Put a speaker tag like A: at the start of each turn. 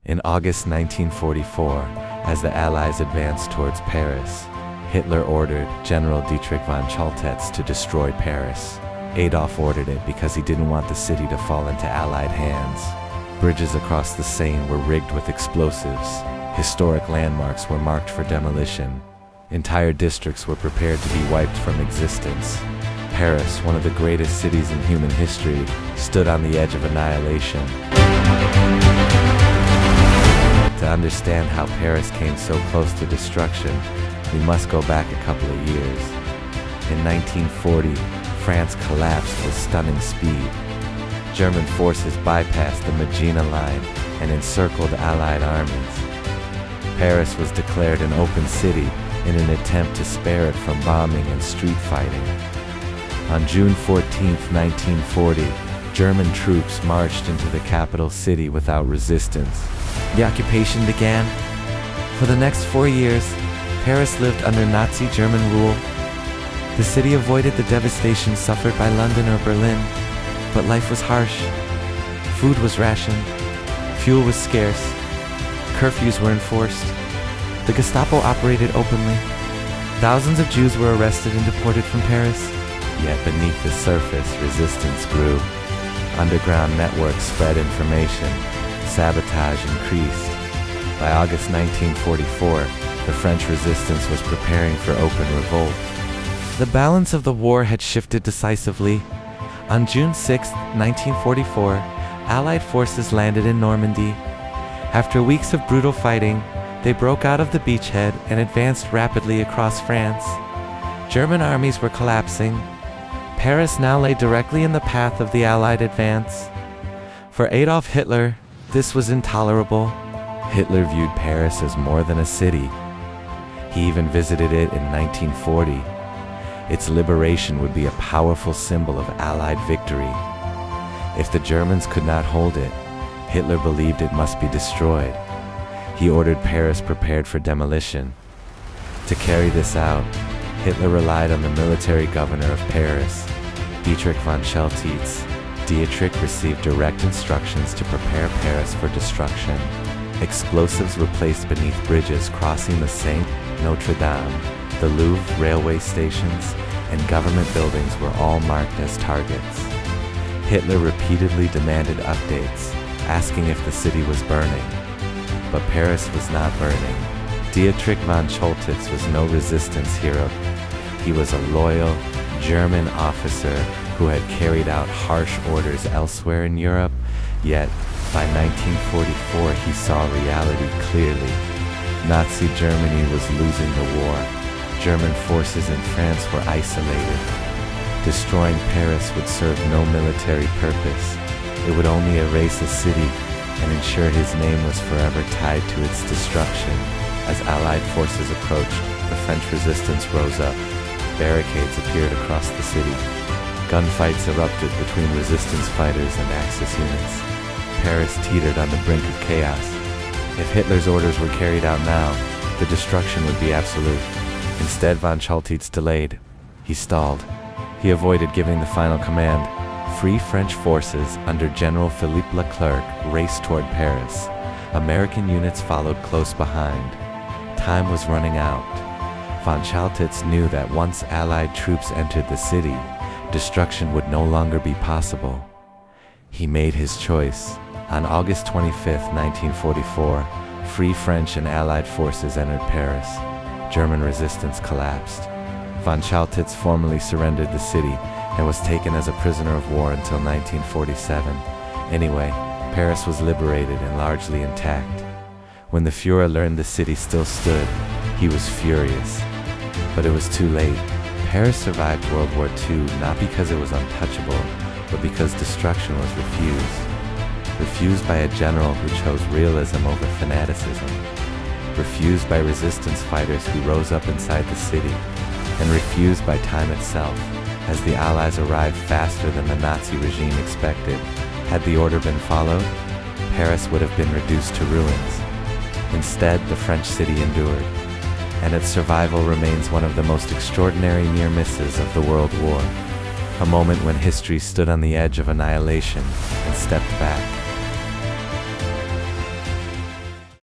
A: In August 1944, as the Allies advanced towards Paris, Hitler ordered General Dietrich Von Choltitz to destroy Paris. Adolf ordered it because he didn't want the city to fall into Allied hands. Bridges across the Seine were rigged with explosives. Historic landmarks were marked for demolition. Entire districts were prepared to be wiped from existence. Paris, one of the greatest cities in human history, stood on the edge of annihilation. To understand how Paris came so close to destruction, we must go back a couple of years. In 1940, France collapsed with stunning speed. German forces bypassed the Maginot Line and encircled Allied armies. Paris was declared an open city in an attempt to spare it from bombing and street fighting. On June 14, 1940, German troops marched into the capital city without resistance. The occupation began. For the next 4 years, Paris lived under Nazi German rule. The city avoided the devastation suffered by London or Berlin, but life was harsh. Food was rationed, fuel was scarce, curfews were enforced. The Gestapo operated openly. Thousands of Jews were arrested and deported from Paris. Yet beneath the surface, resistance grew. Underground networks spread information. Sabotage increased. By August 1944, the French resistance was preparing for open revolt. The balance of the war had shifted decisively. On June 6, 1944, Allied forces landed in Normandy. After weeks of brutal fighting, they broke out of the beachhead and advanced rapidly across France. German armies were collapsing. Paris now lay directly in the path of the Allied advance. For Adolf Hitler, this was intolerable. Hitler viewed Paris as more than a city. He even visited it in 1940. Its liberation would be a powerful symbol of Allied victory. If the Germans could not hold it, Hitler believed it must be destroyed. He ordered Paris prepared for demolition. To carry this out, Hitler relied on the military governor of Paris, Dietrich Von Choltitz. Dietrich received direct instructions to prepare Paris for destruction. Explosives were placed beneath bridges crossing the Seine, Notre Dame, the Louvre railway stations, and government buildings were all marked as targets. Hitler repeatedly demanded updates, asking if the city was burning. But Paris was not burning. Dietrich von Choltitz was no resistance hero. He was a loyal German officer who had carried out harsh orders elsewhere in Europe, yet by 1944 he saw reality clearly. Nazi Germany was losing the war. German forces in France were isolated. Destroying Paris would serve no military purpose. It would only erase a city and ensure his name was forever tied to its destruction. As Allied forces approached, the French resistance rose up. Barricades appeared across the city. Gunfights erupted between resistance fighters and Axis units. Paris teetered on the brink of chaos. If Hitler's orders were carried out now, the destruction would be absolute. Instead, von Choltitz delayed. He stalled. He avoided giving the final command. Free French forces under General Philippe Leclerc raced toward Paris. American units followed close behind. Time was running out. Von Choltitz knew that once Allied troops entered the city, destruction would no longer be possible. He made his choice. On August 25, 1944, Free French and Allied forces entered Paris. German resistance collapsed. Von Choltitz formally surrendered the city and was taken as a prisoner of war until 1947. Anyway, Paris was liberated and largely intact. When the Führer learned the city still stood, he was furious. But it was too late. Paris survived World War II not because it was untouchable, but because destruction was refused. Refused by a general who chose realism over fanaticism. Refused by resistance fighters who rose up inside the city. And refused by time itself, as the Allies arrived faster than the Nazi regime expected. Had the order been followed, Paris would have been reduced to ruins. Instead, the French city endured, and its survival remains one of the most extraordinary near misses of the World War. A moment when history stood on the edge of annihilation and stepped back.